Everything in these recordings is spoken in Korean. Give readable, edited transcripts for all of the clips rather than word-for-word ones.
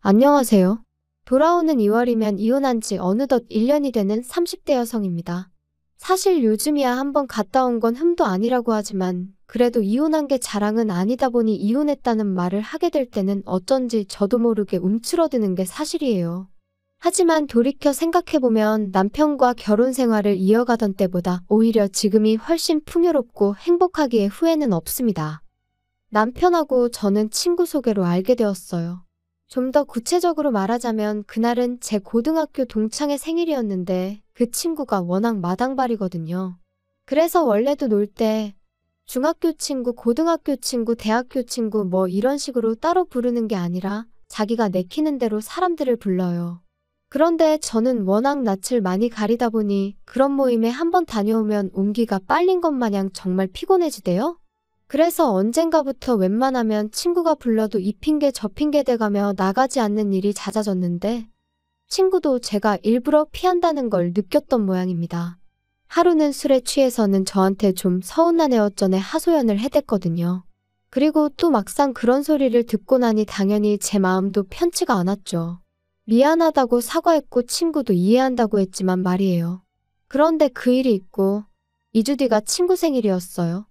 안녕하세요. 돌아오는 2월이면 이혼한 지 어느덧 1년이 되는 30대 여성입니다. 사실 요즘이야 한번 갔다 온 건 흠도 아니라고 하지만 그래도 이혼한 게 자랑은 아니다 보니 이혼했다는 말을 하게 될 때는 어쩐지 저도 모르게 움츠러드는 게 사실이에요. 하지만 돌이켜 생각해보면 남편과 결혼 생활을 이어가던 때보다 오히려 지금이 훨씬 풍요롭고 행복하기에 후회는 없습니다. 남편하고 저는 친구 소개로 알게 되었어요. 좀 더 구체적으로 말하자면 그날은 제 고등학교 동창의 생일이었는데 그 친구가 워낙 마당발이거든요. 그래서 원래도 놀 때 중학교 친구, 고등학교 친구, 대학교 친구 뭐 이런 식으로 따로 부르는 게 아니라 자기가 내키는 대로 사람들을 불러요. 그런데 저는 워낙 낯을 많이 가리다 보니 그런 모임에 한번 다녀오면 온기가 빨린 것 마냥 정말 피곤해지대요. 그래서 언젠가부터 웬만하면 친구가 불러도 이 핑계 저 핑계 대가며 나가지 않는 일이 잦아졌는데 친구도 제가 일부러 피한다는 걸 느꼈던 모양입니다. 하루는 술에 취해서는 저한테 좀 서운한 애어전에 하소연을 해댔거든요. 그리고 또 막상 그런 소리를 듣고 나니 당연히 제 마음도 편치가 않았죠. 미안하다고 사과했고 친구도 이해한다고 했지만 말이에요. 그런데 그 일이 있고 2주 뒤가 친구 생일이었어요.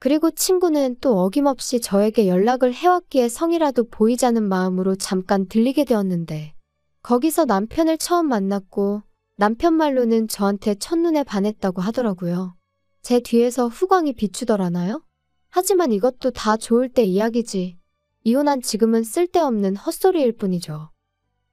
그리고 친구는 또 어김없이 저에게 연락을 해왔기에 성이라도 보이자는 마음으로 잠깐 들리게 되었는데 거기서 남편을 처음 만났고 남편 말로는 저한테 첫눈에 반했다고 하더라고요. 제 뒤에서 후광이 비추더라나요? 하지만 이것도 다 좋을 때 이야기지. 이혼한 지금은 쓸데없는 헛소리일 뿐이죠.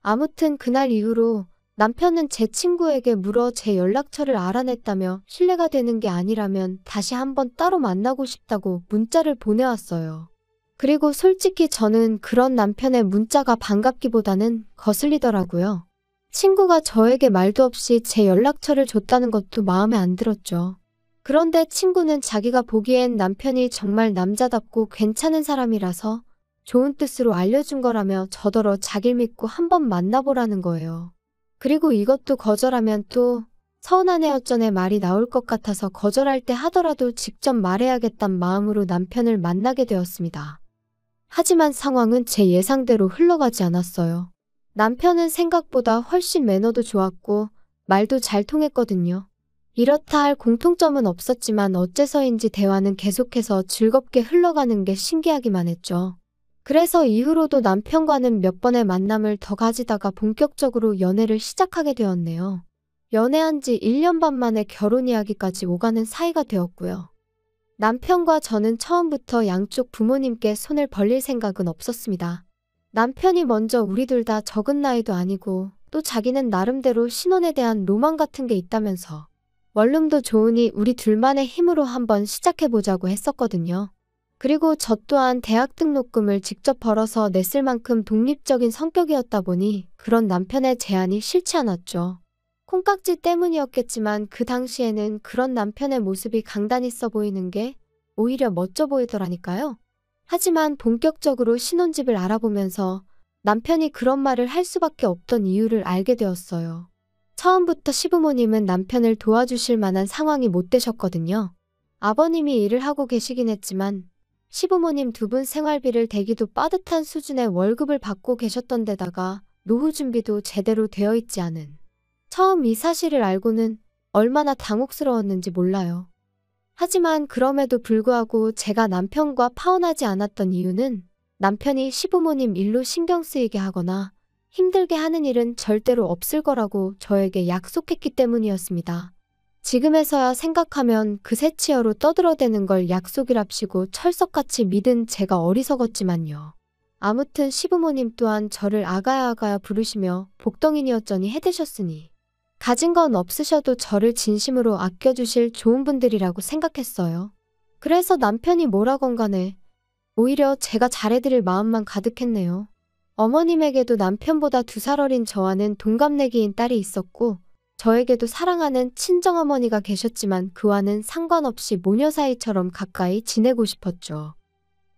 아무튼 그날 이후로 남편은 제 친구에게 물어 제 연락처를 알아냈다며 신뢰가 되는 게 아니라면 다시 한번 따로 만나고 싶다고 문자를 보내왔어요. 그리고 솔직히 저는 그런 남편의 문자가 반갑기보다는 거슬리더라고요. 친구가 저에게 말도 없이 제 연락처를 줬다는 것도 마음에 안 들었죠. 그런데 친구는 자기가 보기엔 남편이 정말 남자답고 괜찮은 사람이라서 좋은 뜻으로 알려준 거라며 저더러 자길 믿고 한번 만나보라는 거예요. 그리고 이것도 거절하면 또 서운한 애어전에 말이 나올 것 같아서 거절할 때 하더라도 직접 말해야겠단 마음으로 남편을 만나게 되었습니다. 하지만 상황은 제 예상대로 흘러가지 않았어요. 남편은 생각보다 훨씬 매너도 좋았고 말도 잘 통했거든요. 이렇다 할 공통점은 없었지만 어째서인지 대화는 계속해서 즐겁게 흘러가는 게 신기하기만 했죠. 그래서 이후로도 남편과는 몇 번의 만남을 더 가지다가 본격적으로 연애를 시작하게 되었네요. 연애한 지 1년 반 만에 결혼 이야기까지 오가는 사이가 되었고요. 남편과 저는 처음부터 양쪽 부모님께 손을 벌릴 생각은 없었습니다. 남편이 먼저 우리 둘 다 적은 나이도 아니고 또 자기는 나름대로 신혼에 대한 로망 같은 게 있다면서 원룸도 좋으니 우리 둘만의 힘으로 한번 시작해보자고 했었거든요. 그리고 저 또한 대학 등록금을 직접 벌어서 냈을 만큼 독립적인 성격이었다 보니 그런 남편의 제안이 싫지 않았죠. 콩깍지 때문이었겠지만 그 당시에는 그런 남편의 모습이 강단 있어 보이는 게 오히려 멋져 보이더라니까요. 하지만 본격적으로 신혼집을 알아보면서 남편이 그런 말을 할 수밖에 없던 이유를 알게 되었어요. 처음부터 시부모님은 남편을 도와주실 만한 상황이 못 되셨거든요. 아버님이 일을 하고 계시긴 했지만 시부모님 두 분 생활비를 대기도 빠듯한 수준의 월급을 받고 계셨던 데다가 노후 준비도 제대로 되어 있지 않은. 처음 이 사실을 알고는 얼마나 당혹스러웠는지 몰라요. 하지만 그럼에도 불구하고 제가 남편과 파혼하지 않았던 이유는 남편이 시부모님 일로 신경 쓰이게 하거나 힘들게 하는 일은 절대로 없을 거라고 저에게 약속했기 때문이었습니다. 지금에서야 생각하면 그 새치어로 떠들어대는 걸 약속이랍시고 철석같이 믿은 제가 어리석었지만요. 아무튼 시부모님 또한 저를 아가야 부르시며 복덩이니어쩌니 해대셨으니 가진 건 없으셔도 저를 진심으로 아껴주실 좋은 분들이라고 생각했어요. 그래서 남편이 뭐라건 간에 오히려 제가 잘해드릴 마음만 가득했네요. 어머님에게도 남편보다 2살 어린 저와는 동갑내기인 딸이 있었고 저에게도 사랑하는 친정어머니가 계셨지만 그와는 상관없이 모녀 사이처럼 가까이 지내고 싶었죠.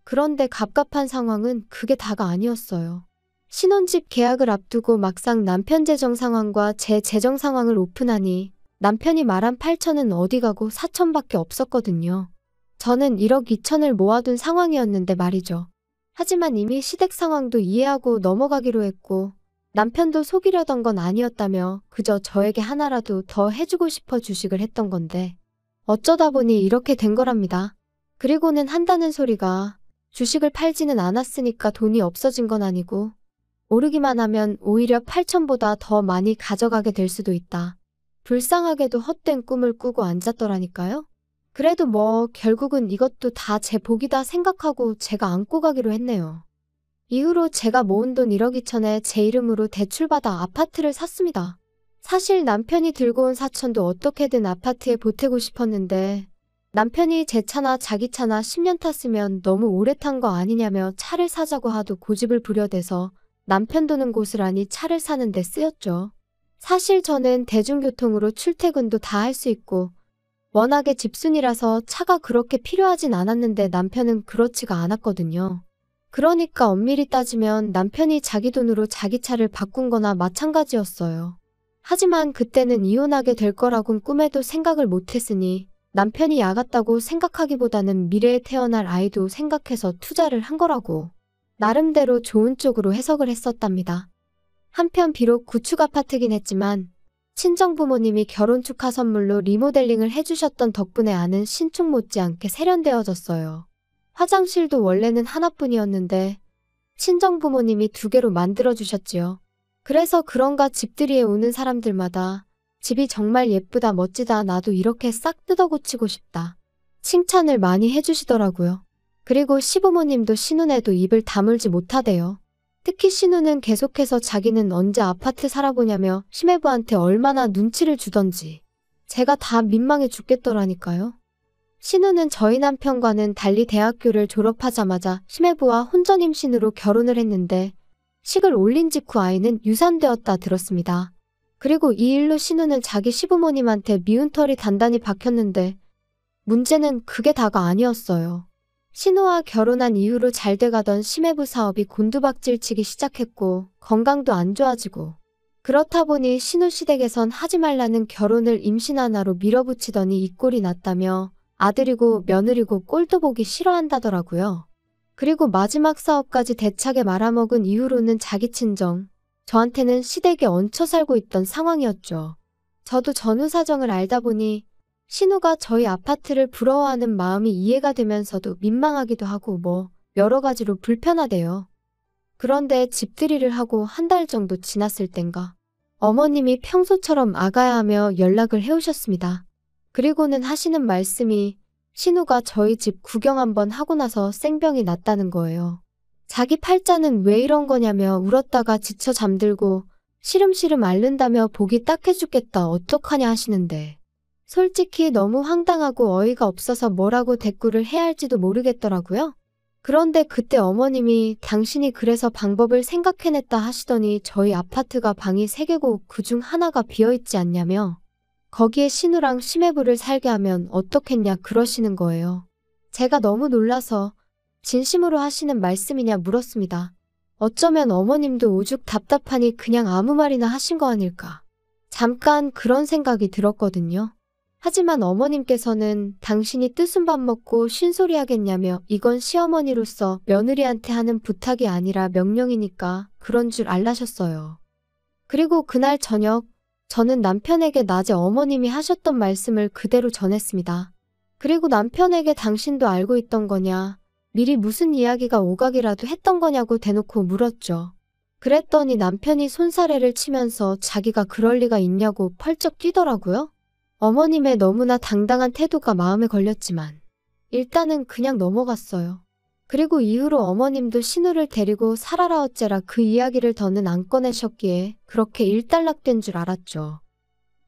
그런데 갑갑한 상황은 그게 다가 아니었어요. 신혼집 계약을 앞두고 막상 남편 재정 상황과 제 재정 상황을 오픈하니 남편이 말한 8천은 어디 가고 4천밖에 없었거든요. 저는 1억 2천을 모아둔 상황이었는데 말이죠. 하지만 이미 시댁 상황도 이해하고 넘어가기로 했고 남편도 속이려던 건 아니었다며 그저 저에게 하나라도 더 해주고 싶어 주식을 했던 건데 어쩌다 보니 이렇게 된 거랍니다. 그리고는 한다는 소리가 주식을 팔지는 않았으니까 돈이 없어진 건 아니고 오르기만 하면 오히려 8천보다 더 많이 가져가게 될 수도 있다. 불쌍하게도 헛된 꿈을 꾸고 앉았더라니까요. 그래도 뭐 결국은 이것도 다 제 복이다 생각하고 제가 안고 가기로 했네요. 이후로 제가 모은 돈 1억 2천에 제 이름으로 대출받아 아파트를 샀습니다. 사실 남편이 들고 온 4천도 어떻게든 아파트에 보태고 싶었는데 남편이 제 차나 자기 차나 10년 탔으면 너무 오래 탄 거 아니냐며 차를 사자고 하도 고집을 부려대서 남편 도는 곳을 아니 차를 사는 데 쓰였죠. 사실 저는 대중교통으로 출퇴근도 다 할 수 있고 워낙에 집순이라서 차가 그렇게 필요하진 않았는데 남편은 그렇지가 않았거든요. 그러니까 엄밀히 따지면 남편이 자기 돈으로 자기 차를 바꾼 거나 마찬가지였어요. 하지만 그때는 이혼하게 될 거라곤 꿈에도 생각을 못했으니 남편이 야갔다고 생각하기보다는 미래에 태어날 아이도 생각해서 투자를 한 거라고 나름대로 좋은 쪽으로 해석을 했었답니다. 한편 비록 구축 아파트긴 했지만 친정부모님이 결혼 축하 선물로 리모델링을 해주셨던 덕분에 아는 신축 못지않게 세련되어졌어요. 화장실도 원래는 하나뿐이었는데 친정부모님이 2개로 만들어주셨지요. 그래서 그런가 집들이에 오는 사람들마다 집이 정말 예쁘다 멋지다 나도 이렇게 싹 뜯어고치고 싶다. 칭찬을 많이 해주시더라고요. 그리고 시부모님도 신혼에도 입을 다물지 못하대요. 특히 신우는 계속해서 자기는 언제 아파트 살아보냐며 시매부한테 얼마나 눈치를 주던지 제가 다 민망해 죽겠더라니까요. 신우는 저희 남편과는 달리 대학교를 졸업하자마자 시매부와 혼전 임신으로 결혼을 했는데 식을 올린 직후 아이는 유산되었다 들었습니다. 그리고 이 일로 신우는 자기 시부모님한테 미운 털이 단단히 박혔는데 문제는 그게 다가 아니었어요. 신우와 결혼한 이후로 잘 돼가던 시매부 사업이 곤두박질치기 시작했고 건강도 안 좋아지고 그렇다 보니 신우 시댁에선 하지 말라는 결혼을 임신 하나로 밀어붙이더니 이 꼴이 났다며 아들이고 며느리고 꼴도 보기 싫어한다더라고요. 그리고 마지막 사업까지 대차게 말아먹은 이후로는 자기 친정, 저한테는 시댁에 얹혀 살고 있던 상황이었죠. 저도 전후 사정을 알다 보니 신우가 저희 아파트를 부러워하는 마음이 이해가 되면서도 민망하기도 하고 뭐 여러 가지로 불편하대요. 그런데 집들이를 하고 1달 정도 지났을 땐가 어머님이 평소처럼 아가야 하며 연락을 해오셨습니다. 그리고는 하시는 말씀이 신우가 저희 집 구경 한번 하고 나서 생병이 났다는 거예요. 자기 팔자는 왜 이런 거냐며 울었다가 지쳐 잠들고 시름시름 앓는다며 보기 딱해 죽겠다 어떡하냐 하시는데 솔직히 너무 황당하고 어이가 없어서 뭐라고 대꾸를 해야 할지도 모르겠더라고요. 그런데 그때 어머님이 당신이 그래서 방법을 생각해냈다 하시더니 저희 아파트가 방이 3개고 그중 하나가 비어있지 않냐며 거기에 신우랑 시매부를 살게 하면 어떻겠냐 그러시는 거예요. 제가 너무 놀라서 진심으로 하시는 말씀이냐 물었습니다. 어쩌면 어머님도 오죽 답답하니 그냥 아무 말이나 하신 거 아닐까. 잠깐 그런 생각이 들었거든요. 하지만 어머님께서는 당신이 뜨순 밥 먹고 쉰소리 하겠냐며 이건 시어머니로서 며느리한테 하는 부탁이 아니라 명령이니까 그런 줄 알라셨어요. 그리고 그날 저녁 저는 남편에게 낮에 어머님이 하셨던 말씀을 그대로 전했습니다. 그리고 남편에게 당신도 알고 있던 거냐, 미리 무슨 이야기가 오가기라도 했던 거냐고 대놓고 물었죠. 그랬더니 남편이 손사래를 치면서 자기가 그럴 리가 있냐고 펄쩍 뛰더라고요. 어머님의 너무나 당당한 태도가 마음에 걸렸지만 일단은 그냥 넘어갔어요. 그리고 이후로 어머님도 신우를 데리고 살아라 어째라 그 이야기를 더는 안 꺼내셨기에 그렇게 일단락된 줄 알았죠.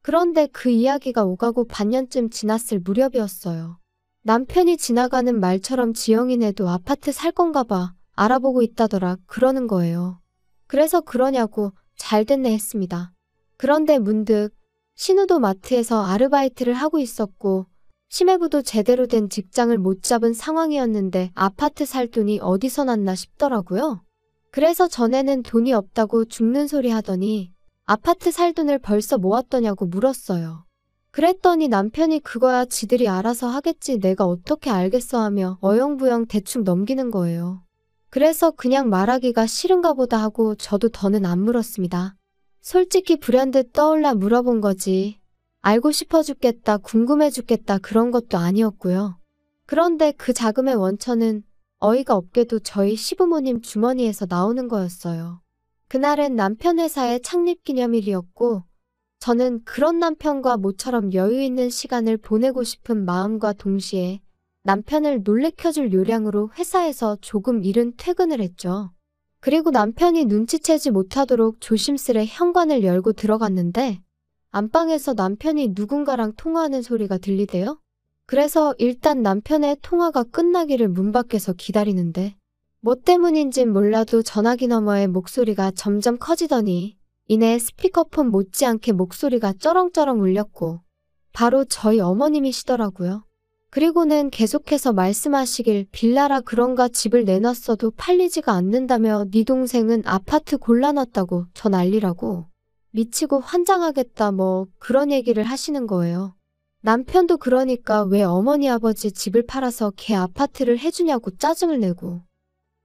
그런데 그 이야기가 오가고 반년쯤 지났을 무렵이었어요. 남편이 지나가는 말처럼 지영이네도 아파트 살 건가 봐 알아보고 있다더라 그러는 거예요. 그래서 그러냐고 잘 됐네 했습니다. 그런데 문득 신우도 마트에서 아르바이트를 하고 있었고 시매부도 제대로 된 직장을 못 잡은 상황이었는데 아파트 살 돈이 어디서 났나 싶더라고요. 그래서 전에는 돈이 없다고 죽는 소리 하더니 아파트 살 돈을 벌써 모았더냐고 물었어요. 그랬더니 남편이 그거야 지들이 알아서 하겠지 내가 어떻게 알겠어 하며 어영부영 대충 넘기는 거예요. 그래서 그냥 말하기가 싫은가 보다 하고 저도 더는 안 물었습니다. 솔직히 불현듯 떠올라 물어본 거지. 알고 싶어 죽겠다, 궁금해 죽겠다 그런 것도 아니었고요. 그런데 그 자금의 원천은 어이가 없게도 저희 시부모님 주머니에서 나오는 거였어요. 그날은 남편 회사의 창립기념일이었고 저는 그런 남편과 모처럼 여유 있는 시간을 보내고 싶은 마음과 동시에 남편을 놀래켜줄 요량으로 회사에서 조금 이른 퇴근을 했죠. 그리고 남편이 눈치채지 못하도록 조심스레 현관을 열고 들어갔는데 안방에서 남편이 누군가랑 통화하는 소리가 들리대요. 그래서 일단 남편의 통화가 끝나기를 문 밖에서 기다리는데 뭐 때문인진 몰라도 전화기 너머의 목소리가 점점 커지더니 이내 스피커폰 못지않게 목소리가 쩌렁쩌렁 울렸고 바로 저희 어머님이시더라고요. 그리고는 계속해서 말씀하시길 빌라라 그런가 집을 내놨어도 팔리지가 않는다며 네 동생은 아파트 골라놨다고 저 난리라고 미치고 환장하겠다 뭐 그런 얘기를 하시는 거예요. 남편도 그러니까 왜 어머니 아버지 집을 팔아서 걔 아파트를 해주냐고 짜증을 내고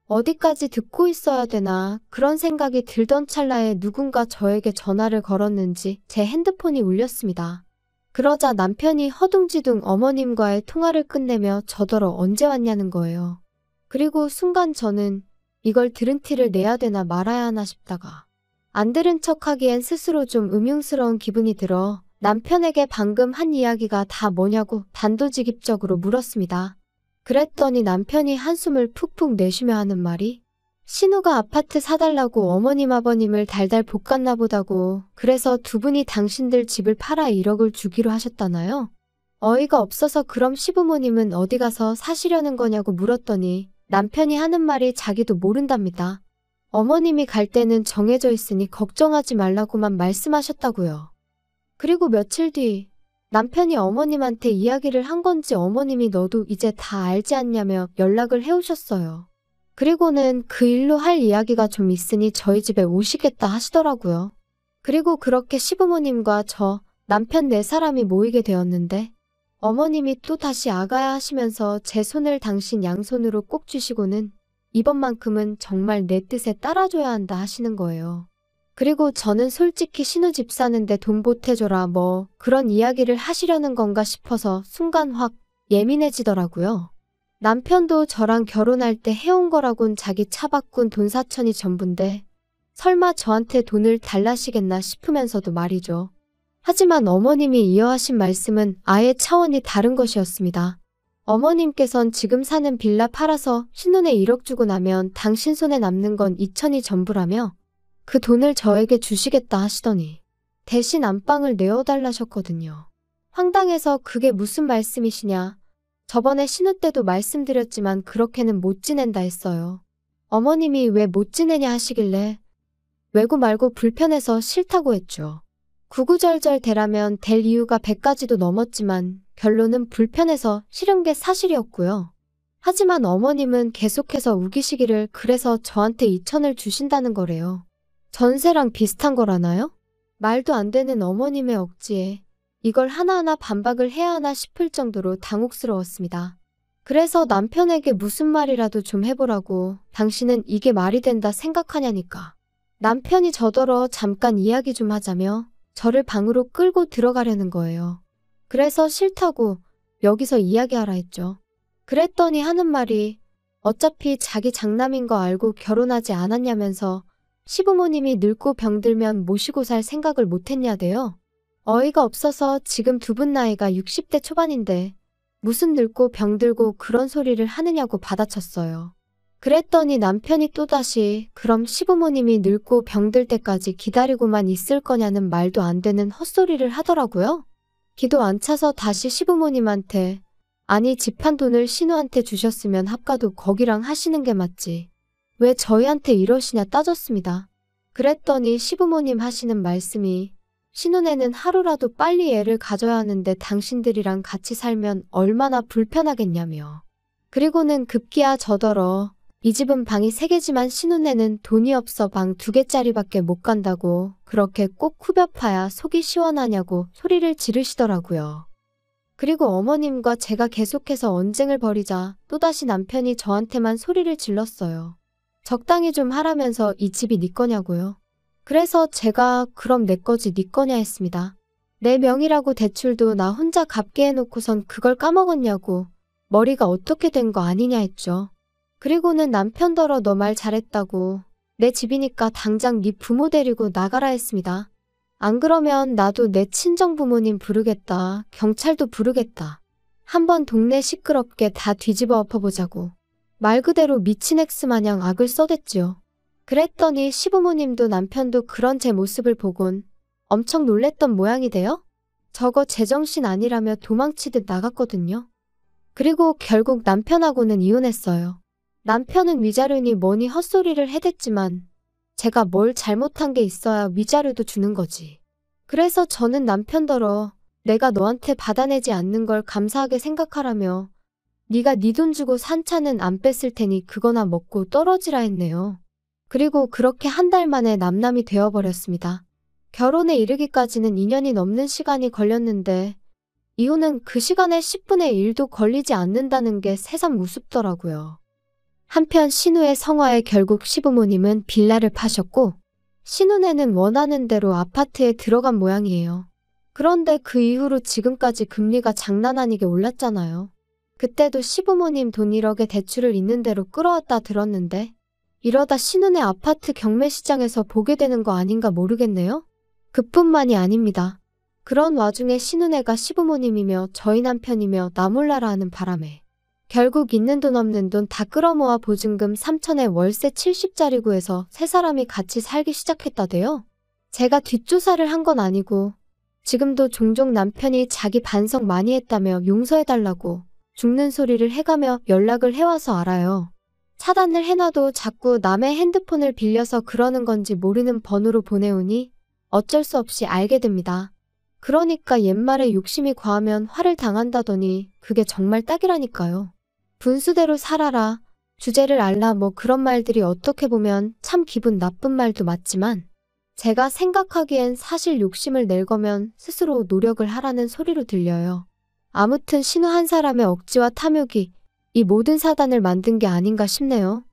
어디까지 듣고 있어야 되나 그런 생각이 들던 찰나에 누군가 저에게 전화를 걸었는지 제 핸드폰이 울렸습니다. 그러자 남편이 허둥지둥 어머님과의 통화를 끝내며 저더러 언제 왔냐는 거예요. 그리고 순간 저는 이걸 들은 티를 내야 되나 말아야 하나 싶다가 안 들은 척하기엔 스스로 좀 음흉스러운 기분이 들어 남편에게 방금 한 이야기가 다 뭐냐고 단도직입적으로 물었습니다. 그랬더니 남편이 한숨을 푹푹 내쉬며 하는 말이 신우가 아파트 사달라고 어머님 아버님을 달달 볶았나 보다고 그래서 두 분이 당신들 집을 팔아 1억을 주기로 하셨다나요? 어이가 없어서 그럼 시부모님은 어디 가서 사시려는 거냐고 물었더니 남편이 하는 말이 자기도 모른답니다. 어머님이 갈 때는 정해져 있으니 걱정하지 말라고만 말씀하셨다고요. 그리고 며칠 뒤 남편이 어머님한테 이야기를 한 건지 어머님이 너도 이제 다 알지 않냐며 연락을 해오셨어요. 그리고는 그 일로 할 이야기가 좀 있으니 저희 집에 오시겠다 하시더라고요. 그리고 그렇게 시부모님과 저, 남편 4사람이 모이게 되었는데 어머님이 또 다시 아가야 하시면서 제 손을 당신 양손으로 꼭 쥐시고는 이번만큼은 정말 내 뜻에 따라줘야 한다 하시는 거예요. 그리고 저는 솔직히 신우 집 사는데 돈 보태줘라 뭐 그런 이야기를 하시려는 건가 싶어서 순간 확 예민해지더라고요. 남편도 저랑 결혼할 때 해온 거라곤 자기 차 바꾼 돈 4천이 전부인데 설마 저한테 돈을 달라시겠나 싶으면서도 말이죠. 하지만 어머님이 이어하신 말씀은 아예 차원이 다른 것이었습니다. 어머님께선 지금 사는 빌라 팔아서 신혼에 1억 주고 나면 당신 손에 남는 건 2천이 전부라며 그 돈을 저에게 주시겠다 하시더니 대신 안방을 내어달라셨거든요. 황당해서 그게 무슨 말씀이시냐. 저번에 신우 때도 말씀드렸지만 그렇게는 못 지낸다 했어요. 어머님이 왜 못 지내냐 하시길래 외고 말고 불편해서 싫다고 했죠. 구구절절 대라면 될 이유가 100가지도 넘었지만 결론은 불편해서 싫은 게 사실이었고요. 하지만 어머님은 계속해서 우기시기를 그래서 저한테 2천을 주신다는 거래요. 전세랑 비슷한 거라나요? 말도 안 되는 어머님의 억지에 이걸 하나하나 반박을 해야 하나 싶을 정도로 당혹스러웠습니다. 그래서 남편에게 무슨 말이라도 좀 해보라고 당신은 이게 말이 된다 생각하냐니까. 남편이 저더러 잠깐 이야기 좀 하자며 저를 방으로 끌고 들어가려는 거예요. 그래서 싫다고 여기서 이야기하라 했죠. 그랬더니 하는 말이 어차피 자기 장남인 거 알고 결혼하지 않았냐면서 시부모님이 늙고 병들면 모시고 살 생각을 못했냐대요. 어이가 없어서 지금 두 분 나이가 60대 초반인데 무슨 늙고 병들고 그런 소리를 하느냐고 받아쳤어요. 그랬더니 남편이 또다시 그럼 시부모님이 늙고 병들 때까지 기다리고만 있을 거냐는 말도 안 되는 헛소리를 하더라고요. 기도 안 차서 다시 시부모님한테 아니 집 한 돈을 신우한테 주셨으면 합가도 거기랑 하시는 게 맞지. 왜 저희한테 이러시냐 따졌습니다. 그랬더니 시부모님 하시는 말씀이 신혼에는 하루라도 빨리 애를 가져야 하는데 당신들이랑 같이 살면 얼마나 불편하겠냐며. 그리고는 급기야 저더러 이 집은 방이 3개지만 신혼에는 돈이 없어 방 2개짜리밖에 못 간다고 그렇게 꼭 후벼 파야 속이 시원하냐고 소리를 지르시더라고요. 그리고 어머님과 제가 계속해서 언쟁을 벌이자 또다시 남편이 저한테만 소리를 질렀어요. 적당히 좀 하라면서 이 집이 네 거냐고요. 그래서 제가 그럼 내 거지 네 거냐 했습니다. 내 명의라고 대출도 나 혼자 갚게 해놓고선 그걸 까먹었냐고. 머리가 어떻게 된 거 아니냐 했죠. 그리고는 남편더러 너 말 잘했다고. 내 집이니까 당장 네 부모 데리고 나가라 했습니다. 안 그러면 나도 내 친정 부모님 부르겠다. 경찰도 부르겠다. 한번 동네 시끄럽게 다 뒤집어 엎어보자고. 말 그대로 미친 엑스 마냥 악을 써댔지요. 그랬더니 시부모님도 남편도 그런 제 모습을 보곤 엄청 놀랬던 모양이 돼요. 저거 제정신 아니라며 도망치듯 나갔거든요. 그리고 결국 남편하고는 이혼했어요. 남편은 위자료니 뭐니 헛소리를 해댔지만 제가 뭘 잘못한 게 있어야 위자료도 주는 거지. 그래서 저는 남편더러 내가 너한테 받아내지 않는 걸 감사하게 생각하라며 네가 네 돈 주고 산 차는 안 뺐을 테니 그거나 먹고 떨어지라 했네요. 그리고 그렇게 한 달 만에 남남이 되어버렸습니다. 결혼에 이르기까지는 2년이 넘는 시간이 걸렸는데 이혼은 그 시간에 10분의 1도 걸리지 않는다는 게 새삼 우습더라고요. 한편 신우의 성화에 결국 시부모님은 빌라를 파셨고 신우네는 원하는 대로 아파트에 들어간 모양이에요. 그런데 그 이후로 지금까지 금리가 장난 아니게 올랐잖아요. 그때도 시부모님 돈 1억에 대출을 있는 대로 끌어왔다 들었는데 이러다 신우네 아파트 경매시장에서 보게 되는 거 아닌가 모르겠네요. 그뿐만이 아닙니다. 그런 와중에 신우네가 시부모님이며 저희 남편이며 나 몰라라 하는 바람에 결국 있는 돈 없는 돈 다 끌어모아 보증금 3천에 월세 70짜리 구해서 세 사람이 같이 살기 시작했다대요. 제가 뒷조사를 한 건 아니고 지금도 종종 남편이 자기 반성 많이 했다며 용서해달라고 죽는 소리를 해가며 연락을 해와서 알아요. 차단을 해놔도 자꾸 남의 핸드폰을 빌려서 그러는 건지 모르는 번호로 보내오니 어쩔 수 없이 알게 됩니다. 그러니까 옛말에 욕심이 과하면 화를 당한다더니 그게 정말 딱이라니까요. 분수대로 살아라, 주제를 알라 뭐 그런 말들이 어떻게 보면 참 기분 나쁜 말도 맞지만 제가 생각하기엔 사실 욕심을 낼 거면 스스로 노력을 하라는 소리로 들려요. 아무튼 신우 한 사람의 억지와 탐욕이 이 모든 사단을 만든 게 아닌가 싶네요.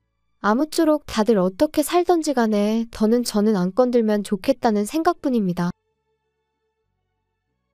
아무쪼록 다들 어떻게 살던지 간에 더는 저는 안 건들면 좋겠다는 생각뿐입니다.